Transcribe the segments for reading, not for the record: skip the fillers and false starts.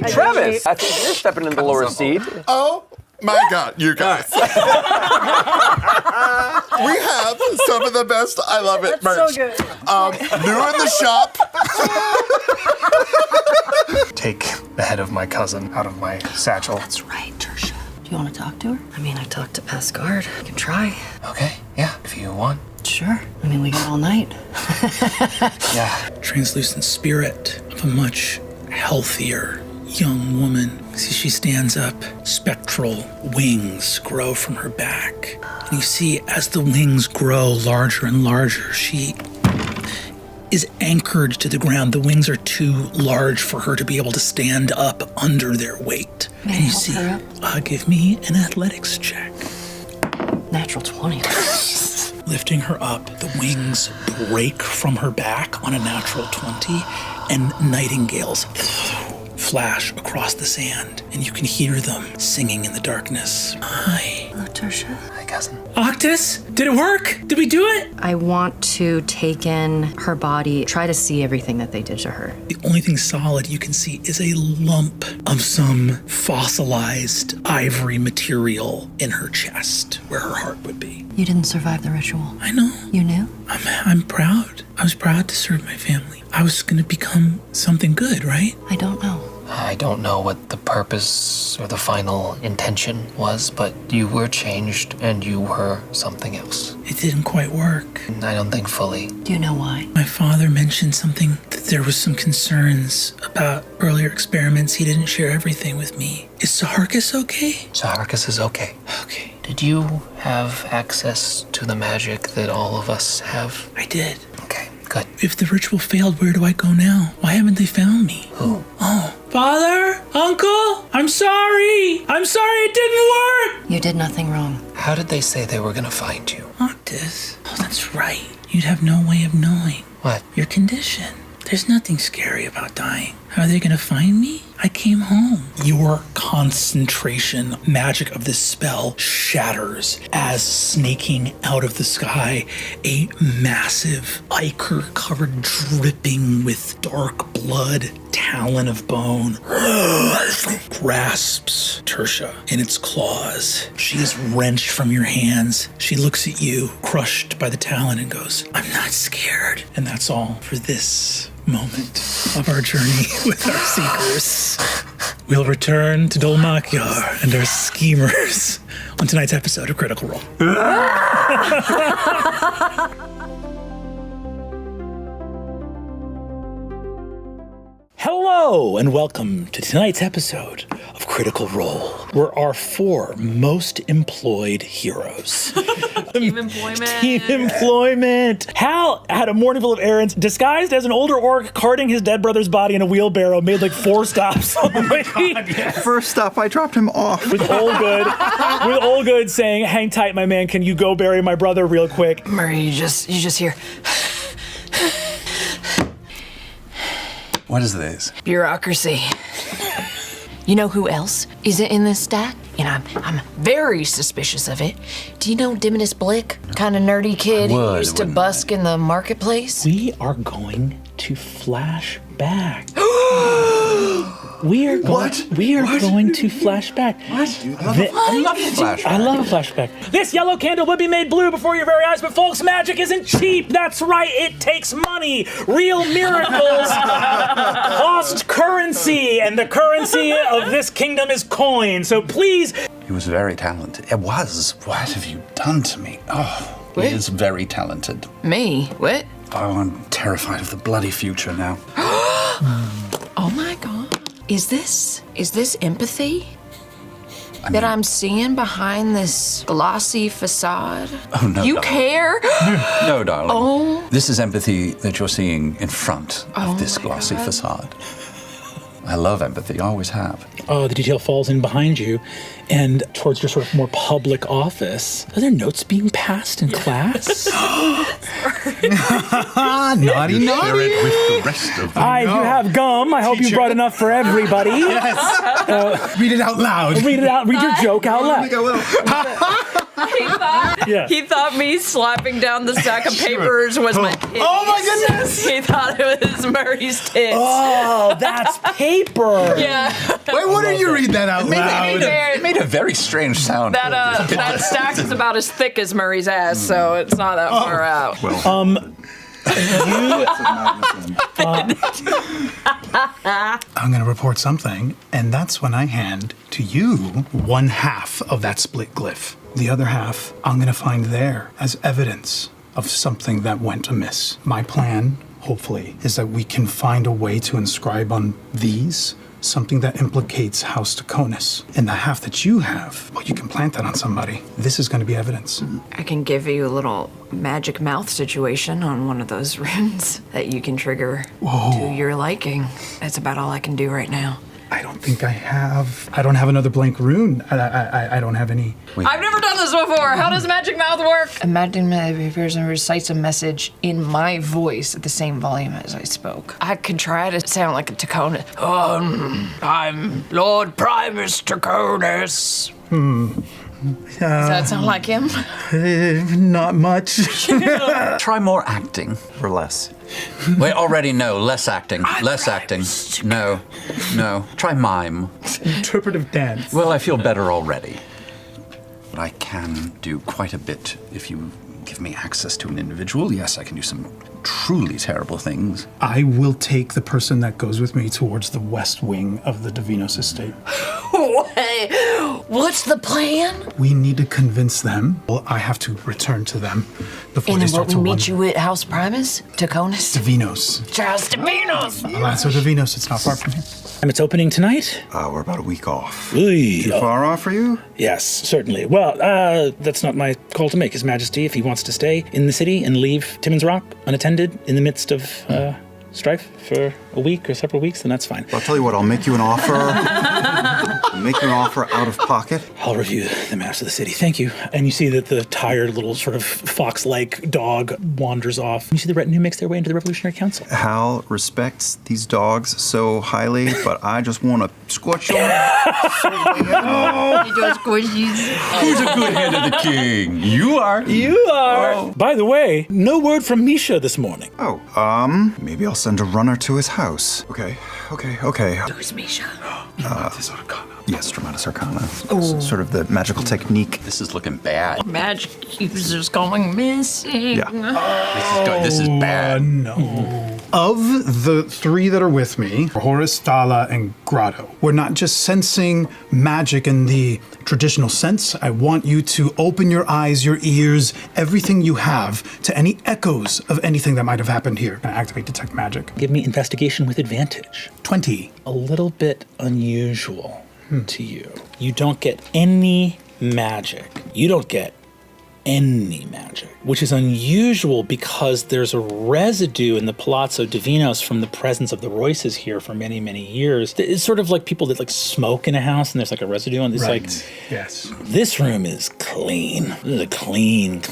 Travis, I think you're stepping in the lower seat. Oh my God, you guys. We have some of the best, I love it, merch. So good. New in the shop. Take the head of my cousin out of my satchel. That's right, Tertia. Do you want to talk to her? I mean, I talked to Pascard. I can try. Okay, yeah, if you want. Sure. I mean, we got all night. Yeah. Translucent spirit of a much healthier young woman. See, she stands up. Spectral wings grow from her back. And you see, as the wings grow larger and larger, she is anchored to the ground. The wings are too large for her to be able to stand up under their weight. May and you I help see, her up? give me an athletics check. Natural 20. Lifting her up, the wings break from her back on a natural 20, and nightingales flash across the sand, and you can hear them singing in the darkness. Hi. Hello, Tertia. My cousin. Octus, did it work? Did we do it? I want to take in her body, try to see everything that they did to her. The only thing solid you can see is a lump of some fossilized ivory material in her chest, where her heart would be. You didn't survive the ritual. I know. You knew? I'm proud. I was proud to serve my family. I was gonna become something good, right? I don't know. I don't know what the purpose or the final intention was, but you were changed and you were something else. It didn't quite work. And I don't think fully. Do you know why? My father mentioned something, that there was some concerns about earlier experiments. He didn't share everything with me. Is Saharkas okay? Saharkas is okay. Okay. Did you have access to the magic that all of us have? I did. Okay, good. If the ritual failed, where do I go now? Why haven't they found me? Who? Oh. Father? Uncle? I'm sorry! I'm sorry it didn't work! You did nothing wrong. How did they say they were gonna find you? Octus. Oh, that's right. You'd have no way of knowing. What? Your condition. There's nothing scary about dying. How are they gonna find me? I came home. Your concentration magic of this spell shatters as snaking out of the sky, a massive ichor covered dripping with dark blood talon of bone grasps Tertia in its claws. She is wrenched from your hands. She looks at you, crushed by the talon, and goes, I'm not scared. And that's all for this moment of our journey with our seekers. We'll return to Dolmakyar and our schemers on tonight's episode of Critical Role. Hello, and welcome to tonight's episode of Critical Role, where our four most employed heroes. Team employment. Team employment. Hal had a morning full of errands, disguised as an older orc, carting his dead brother's body in a wheelbarrow, made like 4 stops on the way. First stop, I dropped him off. With Olgood saying, hang tight, my man, can you go bury my brother real quick? Murray, you just hear What is this? Bureaucracy. You know who else is in this stack? And I'm very suspicious of it. Do you know Diminus Blick? Kind of nerdy kid who used to busk in the marketplace? We are going to flash back. We are going to flash back. What? I love flashback. I love a flashback. This yellow candle will be made blue before your very eyes, but folks, magic isn't cheap. That's right, it takes money. Real miracles cost currency, and the currency of this kingdom is coin. So please. He was very talented. It was. What have you done to me? Oh, he is very talented. Me? What? Oh, I'm terrified of the bloody future now. Oh my God. Is this empathy? That I'm seeing behind this glossy facade? Oh, no, You darling. care? No, darling. Oh. This is empathy that you're seeing in front of this glossy facade. I love empathy, I always have. The detail falls in behind you and towards your sort of more public office. Are there notes being passed in class? Naughty, naughty. Share it with the rest of them. Hi, you have gum. I hope you brought enough for everybody. Yes. Read it out loud. Read it out. Read your joke out loud. I think I will. He thought me slapping down the stack of papers was my tits. Oh my goodness! He thought it was Murray's tits. Oh, that's paper. Yeah. Wait, why don't you read that out loud? It made a very strange sound. That stack is about as thick as Murray's ass, so it's not that far out. I'm going to report something, and that's when I hand to you one half of that split glyph. The other half, I'm going to find there as evidence of something that went amiss. My plan, hopefully, is that we can find a way to inscribe on these something that implicates House Taconis. And the half that you have, well, you can plant that on somebody. This is going to be evidence. I can give you a little magic mouth situation on one of those runes that you can trigger to your liking. That's about all I can do right now. I don't think I have. I don't have another blank rune. I don't have any. I've never done this before. How does magic mouth work? Imagine a person recites a message in my voice at the same volume as I spoke. I could try to sound like a Taconis. I'm Lord Primus Taconis. Does that sound like him? Not much. Try more acting. Or less. Wait, already no. Less acting. Less acting. No. Try mime. Interpretive dance. Well, I feel better already. But I can do quite a bit if you give me access to an individual. Yes, I can do some truly terrible things. I will take the person that goes with me towards the west wing of the Divinos estate. Wait, what's the plan? We need to convince them. Well, I have to return to them before And they then start what, to we wonder. meet you at House Primus? Taconis? Divinos. Charles Divinos! Palazzo Divinos. It's not far from here. And it's opening tonight? We're about a week off. Too Far off for you? Yes, certainly. Well, that's not my call to make, His Majesty. If he wants to stay in the city and leave Timmins Rock unattended in the midst of strife for a week or several weeks, then that's fine. I'll tell you what, I'll make you an offer. I'll make you an offer out of pocket. I'll review the maps of the city. Thank you. And you see that the tired little sort of fox-like dog wanders off. You see the retinue makes their way into the Revolutionary Council. Hal respects these dogs so highly, but I just want to squash them. Who's a good hand of the king? You are. You are. By the way, no word from Misha this morning. Maybe I'll send a runner to his house. Okay. Who's Misha? Yes, Dramatis Arcana. Sort of the magical technique. This is looking bad. Magic users going missing. Yeah. This is bad. No. Of the three that are with me, Horus, Thala, and Grotto, we're not just sensing magic in the traditional sense. I want you to open your eyes, your ears, everything you have to any echoes of anything that might have happened here. And activate Detect Magic. Give me investigation with advantage. 20. A little bit unusual to you. You don't get any magic. Which is unusual because there's a residue in the Palazzo Divinos from the presence of the Royces here for many, many years. It's sort of like people that like smoke in a house and there's like a residue on this. Right. Like, Yes. this room is clean. This is a clean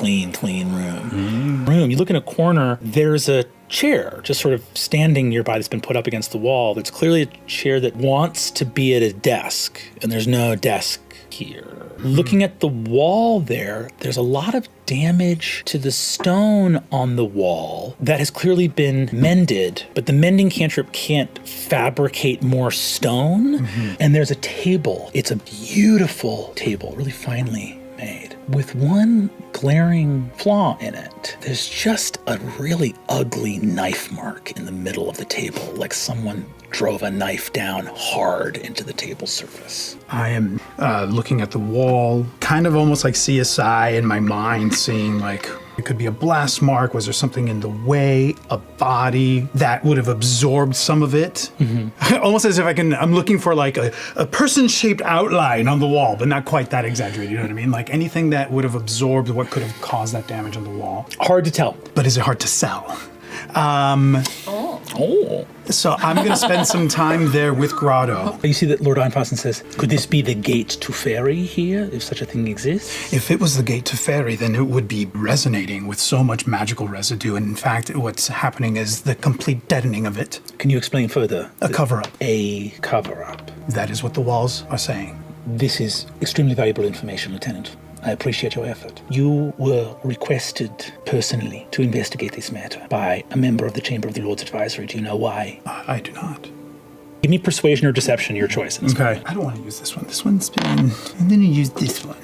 room. You look in a corner, there's a chair just sort of standing nearby that's been put up against the wall. That's clearly a chair that wants to be at a desk, and there's no desk here. Looking at the wall there's a lot of damage to the stone on the wall that has clearly been mended, but the mending cantrip can't fabricate more stone. And there's a table. It's a beautiful table, really finely made, with one glaring flaw in it. There's just a really ugly knife mark in the middle of the table, like someone drove a knife down hard into the table surface. I am looking at the wall, kind of almost like CSI in my mind, seeing like it could be a blast mark. Was there something in the way? A body that would have absorbed some of it? Almost as if I'm looking for like a person-shaped outline on the wall, but not quite that exaggerated, you know what I mean? Like anything that would have absorbed what could have caused that damage on the wall. Hard to tell. But is it hard to sell? So I'm going to spend some time there with Grotto. You see that Lord Einfossen says, could this be the gate to fairy here, if such a thing exists? If it was the gate to fairy, then it would be resonating with so much magical residue. And in fact, what's happening is the complete deadening of it. Can you explain further? A cover-up. A cover-up. That is what the walls are saying. This is extremely valuable information, Lieutenant. I appreciate your effort. You were requested personally to investigate this matter by a member of the Chamber of the Lords Advisory. Do you know why? I do not. Give me persuasion or deception, your choice. Okay. I don't want to use this one. This one's been... And then you use this one.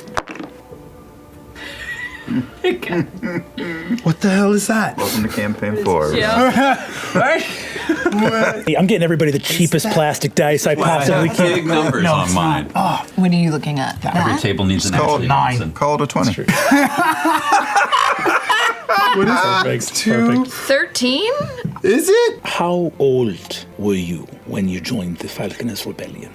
What the hell is that? Welcome to campaign 4. Right? Hey, I'm getting everybody the cheapest plastic dice I possibly can. Big numbers No, on it's mine. not. Oh, What are you looking at? Every That? table needs an Call actually it 9. Call it a 20. what is Perfect. Two. Perfect. 13? Is it? How old were you when you joined the Falconers Rebellion?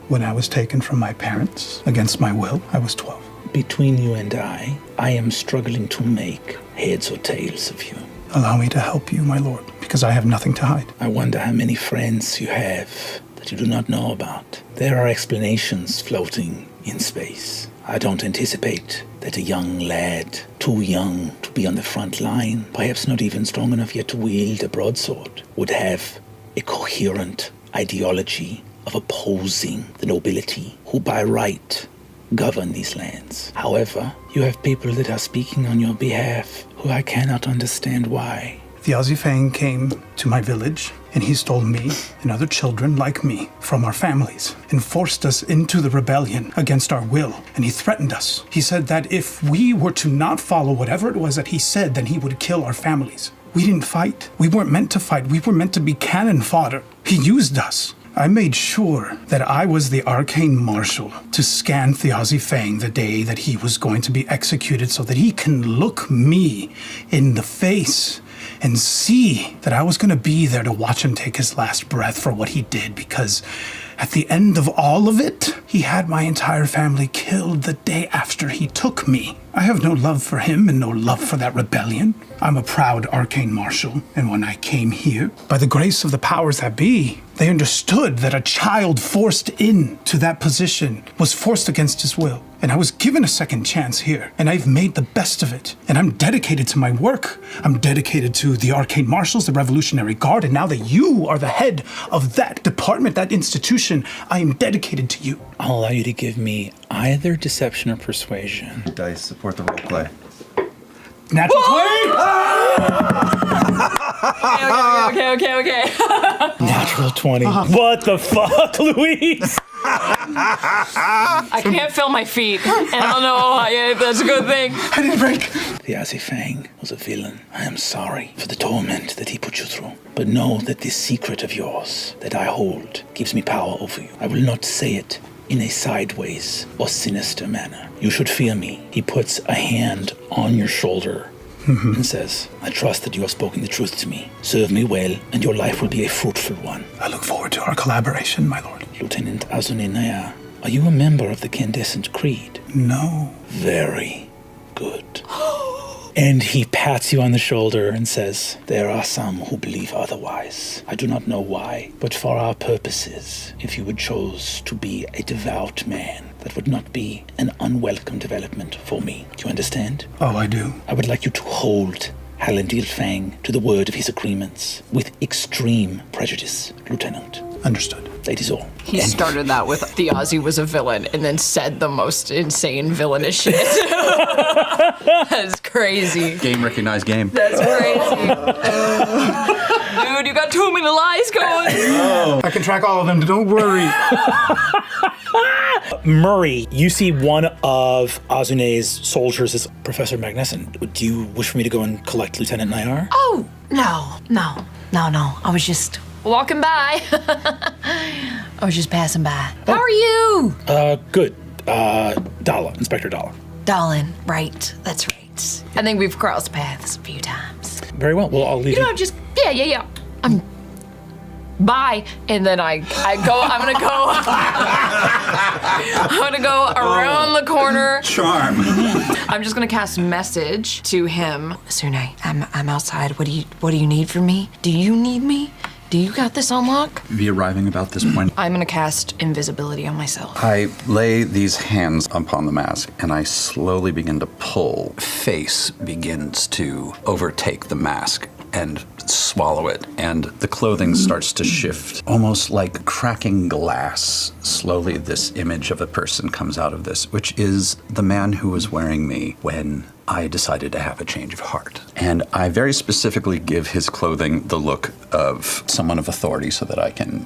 When I was taken from my parents against my will, I was 12. Between you and I am struggling to make heads or tails of you. Allow me to help you, my lord, because I have nothing to hide. I wonder how many friends you have that you do not know about. There are explanations floating in space. I don't anticipate that a young lad, too young to be on the front line, perhaps not even strong enough yet to wield a broadsword, would have a coherent ideology of opposing the nobility who by right govern these lands. However, you have people that are speaking on your behalf who I cannot understand why. The Ozzy Fang came to my village, and he stole me and other children like me from our families and forced us into the rebellion against our will. And he threatened us. He said that if we were to not follow whatever it was that he said, then he would kill our families. We didn't fight. We weren't meant to fight. We were meant to be cannon fodder. He used us. I made sure that I was the arcane marshal to scan Thiazi Fang the day that he was going to be executed so that he can look me in the face and see that I was going to be there to watch him take his last breath for what he did, because at the end of all of it, he had my entire family killed the day after he took me. I have no love for him and no love for that rebellion. I'm a proud arcane marshal, and when I came here, by the grace of the powers that be, they understood that a child forced into that position was forced against his will. And I was given a second chance here, and I've made the best of it. And I'm dedicated to my work. I'm dedicated to the Arcane Marshals, the Revolutionary Guard, and now that you are the head of that department, that institution, I am dedicated to you. I'll allow you to give me either deception or persuasion. Dice support the roleplay. Natural 20! Okay. Natural 20. What the fuck, Louise? I can't feel my feet, and I don't know why. That's a good thing. I didn't break. The Ozzy Fang was a villain. I am sorry for the torment that he put you through. But know that this secret of yours that I hold gives me power over you. I will not say it in a sideways or sinister manner. You should fear me. He puts a hand on your shoulder and says, I trust that you have spoken the truth to me. Serve me well, and your life will be a fruitful one. I look forward to our collaboration, my lord. Lieutenant Azune Naya, are you a member of the Candescent Creed? No. Very good. And he pats you on the shoulder and says, there are some who believe otherwise. I do not know why, but for our purposes, if you would choose to be a devout man, that would not be an unwelcome development for me. Do you understand? Oh, I do. I would like you to hold Hallandil Fang to the word of his agreements with extreme prejudice, Lieutenant. Understood. That is all. He started that with the Ozzy was a villain and then said the most insane villainous shit. That's crazy. Game recognized game. That's crazy. Dude, you got too many lies going. I can track all of them, don't worry. Murray, you see one of Azune's soldiers is Professor Magnuson. Do you wish for me to go and collect Lieutenant Nayar? Oh, no. I was just walking by. I was just passing by. How are you? Good. Dala, Inspector Dala. Darling, right. That's right. I think we've crossed paths a few times. Very well. Well, I'll leave you. I'm just, yeah. Bye. And then I'm gonna go around the corner. Charm. I'm just gonna cast message to him. Sune, I'm outside. What do you need from me? Do you need me? Do you got this on lock? Be arriving about this point. I'm gonna cast invisibility on myself. I lay these hands upon the mask and I slowly begin to pull. Face begins to overtake the mask. and swallow it, and the clothing starts to shift, almost like cracking glass. Slowly, this image of a person comes out of this, which is the man who was wearing me when I decided to have a change of heart. And I very specifically give his clothing the look of someone of authority so that I can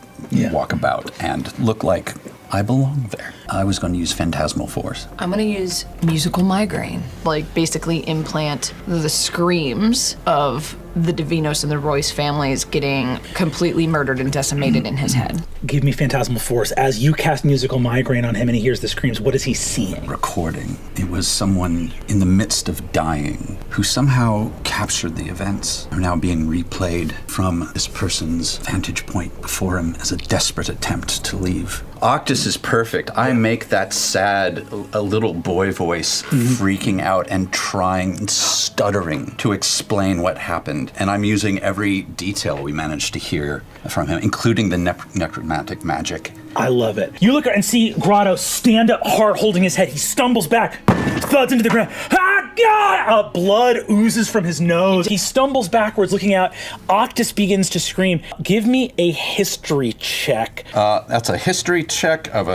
walk about and look like I belong there. I was going to use phantasmal force. I'm gonna use musical migraine. Like, basically implant the screams of the Divinos and the Royce families getting completely murdered and decimated in his head. Give me phantasmal force. As you cast musical migraine on him and he hears the screams, what is he seeing? Recording. It was someone in the midst of dying who somehow captured the events, are now being replayed from this person's vantage point before him as a desperate attempt to leave. Octus is perfect. I make that sad, a little boy voice freaking out and trying and stuttering to explain what happened. And I'm using every detail we managed to hear from him, including the necromantic magic. I love it. You look and see Grotto stand up hard, holding his head. He stumbles back, thuds into the ground. Ah, God! Blood oozes from his nose. He stumbles backwards, looking out. Octus begins to scream. Give me a history check. That's a history check of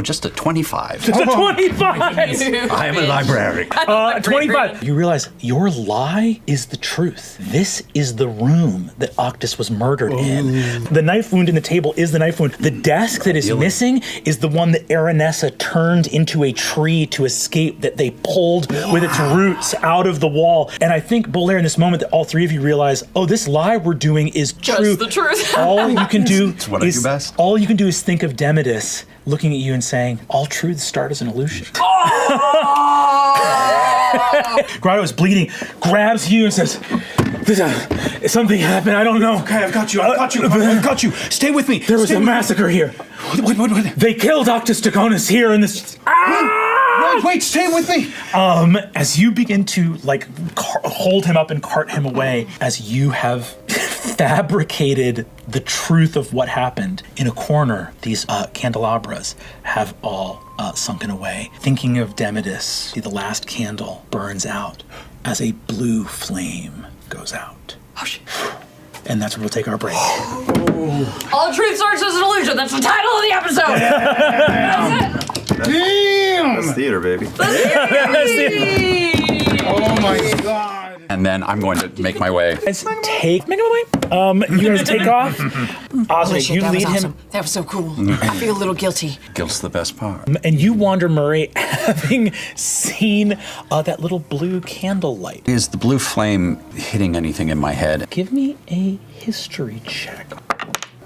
just a 25. Just a 25! I am a librarian. 25. You realize your lie is the truth. This is the room that Octus was murdered in. The knife wound in the table is the knife wound. The desk that is missing is the one that Aranessa turned into a tree to escape, that they pulled with its roots out of the wall. And I think, Bolaire, in this moment, that all three of you realize, this lie we're doing is Just the truth. All you can do It's what I do best. All you can do is think of Demodus looking at you and saying, all truths start as an illusion. Grotto is bleeding, grabs you and says, something happened, I don't know. Okay, I've got you. I've got you. Stay with me. There was a massacre here. What? They killed Octus Draconis here in this... Wait, stay with me. As you begin to hold him up and cart him away, as you have fabricated the truth of what happened, in a corner, these candelabras have all sunken away. Thinking of Demodus, the last candle burns out as a blue flame goes out. Oh, shit. And that's where we'll take our break. All truth starts as an illusion. That's the title of the episode. That's it. Damn! That's theater, baby. Oh my God. And then I'm going to make my way. Make my way. You're gonna take off. Osric, you that lead was him. awesome. That was so cool. I feel a little guilty. Guilt's the best part. And you wander, Murray, having seen that little blue candle light. Is the blue flame hitting anything in my head? Give me a history check.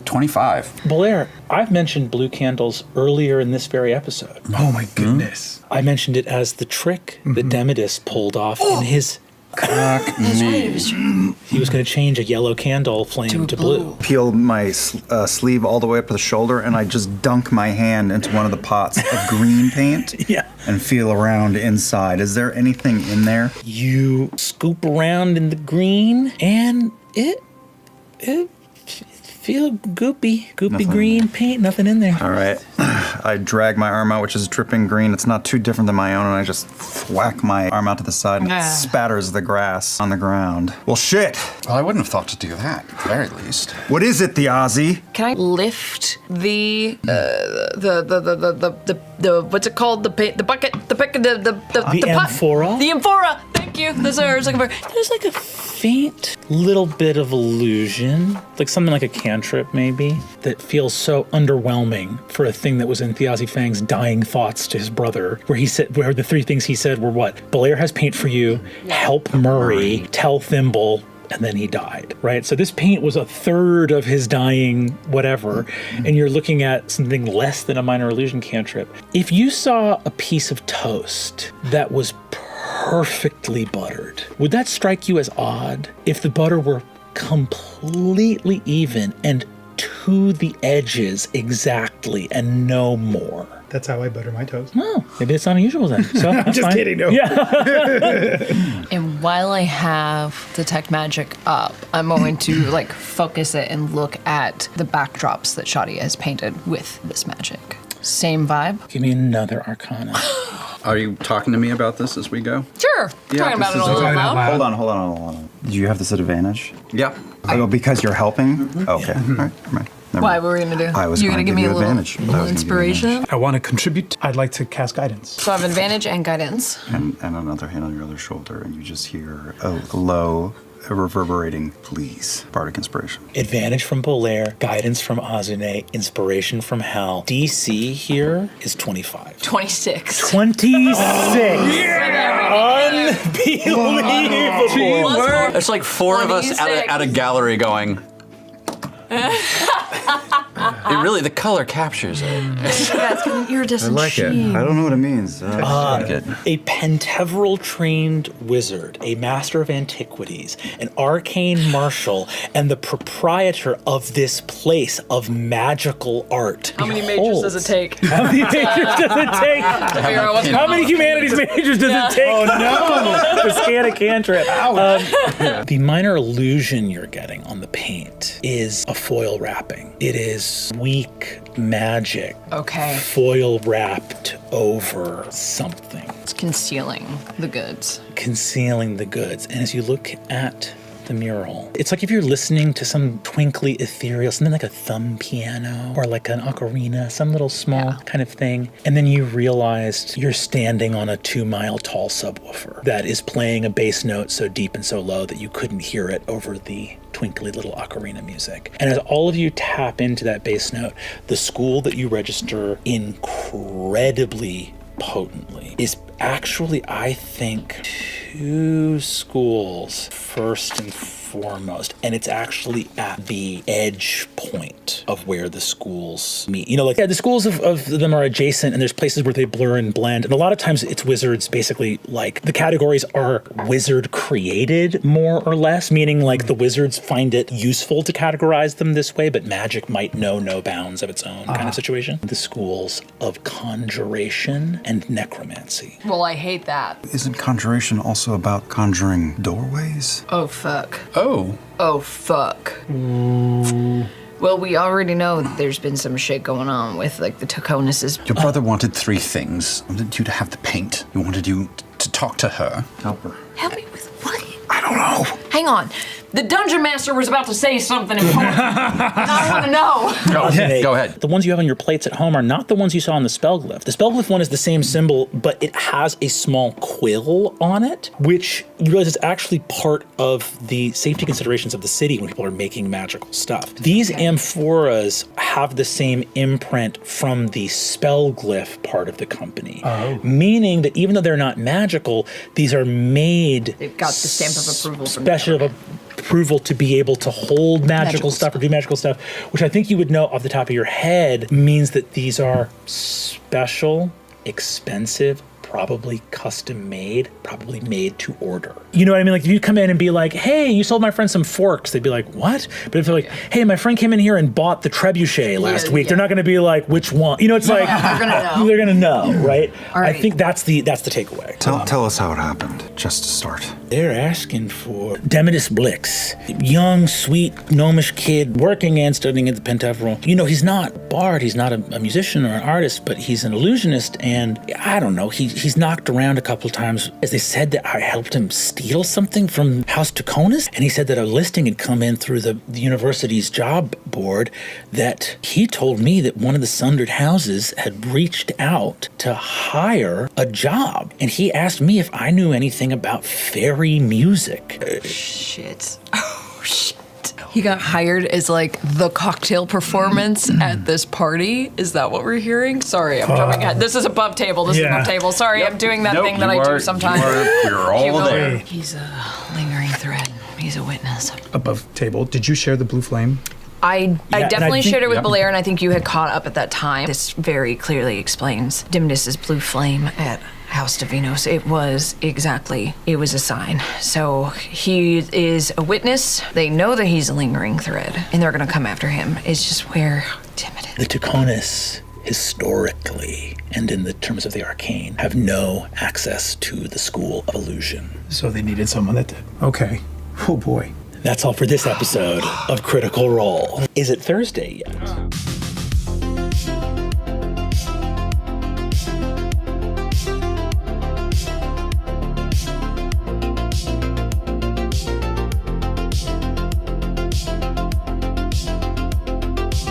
25. Bolaire, I've mentioned blue candles earlier in this very episode. Oh my goodness. I mentioned it as the trick that Demodus pulled off in his... He was going to change a yellow candle flame to blue. Peel my sleeve all the way up to the shoulder, and I just dunk my hand into one of the pots of green paint and feel around inside. Is there anything in there? You scoop around in the green, and it feel goopy green paint, nothing in there. All right. I drag my arm out, which is dripping green. It's not too different than my own, and I just whack my arm out to the side, and it spatters the grass on the ground. Well, shit. Well, I wouldn't have thought to do that, at the very least. What is it, the Aussie? Can I lift the what's it called? The bucket, the pot? amphora? The amphora. Thank you. That's what I was looking for. There's like a faint little bit of illusion, like something like a cantrip maybe, that feels so underwhelming for a thing that was in Thiazi Fang's dying thoughts to his brother, where the three things he said were what? Bolaire has paint for you, help Murray, tell Thimble, and then he died, right? So this paint was a third of his dying whatever, and you're looking at something less than a minor illusion cantrip. If you saw a piece of toast that was perfectly buttered, would that strike you as odd? If the butter were completely even and to the edges exactly and no more. That's how I butter my toast. Oh, maybe it's unusual then. So I'm just kidding, no. Yeah. And while I have detect magic up, I'm going to focus it and look at the backdrops that Shadia has painted with this magic. Same vibe. Give me another arcana. Are you talking to me about this as we go? Sure. Talking about it all out loud. Hold on. Do you have this at advantage? Yep. Oh, because you're helping? Okay. All right. Never What mind. were we gonna do? I was You're gonna gonna give give me you a little, advantage. I was little gonna give you inspiration. I want to contribute. I'd like to cast guidance. So I have advantage and guidance. And another hand on your other shoulder, and you just hear a low, reverberating, please. Bardic inspiration. Advantage from Bolaire, guidance from Azune, inspiration from Hal. DC here is 25. 26. 26! Unbelievable! There's like four of us at a gallery going. The color captures it. Iridescent I like it. I don't know what it means. A pentevral trained wizard, a master of antiquities, an arcane marshal, and the proprietor of this place of magical art. How many majors does it take? How many majors does it take? How many humanities majors does it take? Oh no! To scan a cantrip. The minor illusion you're getting on the paint is a foil wrapping. It is weak magic. Okay. Foil wrapped over something. It's concealing the goods. Concealing the goods. And as you look at the mural, it's like if you're listening to some twinkly ethereal, something like a thumb piano or like an ocarina, some little small kind of thing. And then you realized you're standing on a 2-mile tall subwoofer that is playing a bass note so deep and so low that you couldn't hear it over the twinkly little ocarina music. And as all of you tap into that bass note, the school that you register incredibly potently is actually, I think, 2 schools first and foremost, and it's actually at the edge point of where the schools meet. You know, like, the schools of them are adjacent, and there's places where they blur and blend, and a lot of times it's wizards, basically, like, the categories are wizard created, more or less, meaning, like, the wizards find it useful to categorize them this way, but magic might know no bounds of its own kind of situation. The schools of conjuration and necromancy. Well, I hate that. Isn't conjuration also about conjuring doorways? Oh, fuck. Oh. Oh, fuck. Well, we already know that there's been some shit going on with, like, the Taconuses. Your brother wanted 3 things. He wanted you to have the paint. He wanted you to talk to her. Help her. Help me with what? I don't know. Hang on. The dungeon master was about to say something important. And I want to know. Go ahead. The ones you have on your plates at home are not the ones you saw on the spellglyph. The spellglyph one is the same symbol, but it has a small quill on it, which you realize is actually part of the safety considerations of the city when people are making magical stuff. These amphoras have the same imprint from the spellglyph part of the company, meaning that even though they're not magical, these are made. They've got the stamp of approval from special approval to be able to hold magical stuff or do magical stuff, which I think you would know off the top of your head means that these are special, expensive, probably custom made, probably made to order. You know what I mean? Like, if you come in and be like, hey, you sold my friend some forks, they'd be like, what? But if they're like, hey, my friend came in here and bought the trebuchet last week, they're not going to be like, which one? You know, it's like, they're going to know. They're going to know, right? All right. I think that's the takeaway. Tell us how it happened, just to start. They're asking for Demidus Blix, young, sweet, gnomish kid working and studying at the Pentavral. You know, he's not a bard, he's not a musician or an artist, but he's an illusionist, and I don't know, he's knocked around a couple of times. As they said that I helped him steal something from House Taconis, and he said that a listing had come in through the university's job board that he told me that one of the sundered houses had reached out to hire a job, and he asked me if I knew anything about fairy music. Shit. Oh, shit. He got hired as, like, the cocktail performance at this party. Is that what we're hearing? Sorry, I'm jumping ahead. This is above table. This is above table. Sorry, I'm doing that thing that I do sometimes. You're all there. He's a lingering thread. He's a witness. Above table. Did you share the blue flame? I definitely shared it with yeah. Belair, and I think you had caught up at that time. This very clearly explains Dimidus's blue flame at House Divinos. It was a sign. So he is a witness. They know that he's a lingering thread, and they're gonna come after him. It's just where timid. The Taconis, historically, and in the terms of the arcane, have no access to the School of Illusion. So they needed someone that did. Okay. Oh boy. That's all for this episode of Critical Role. Is it Thursday yet?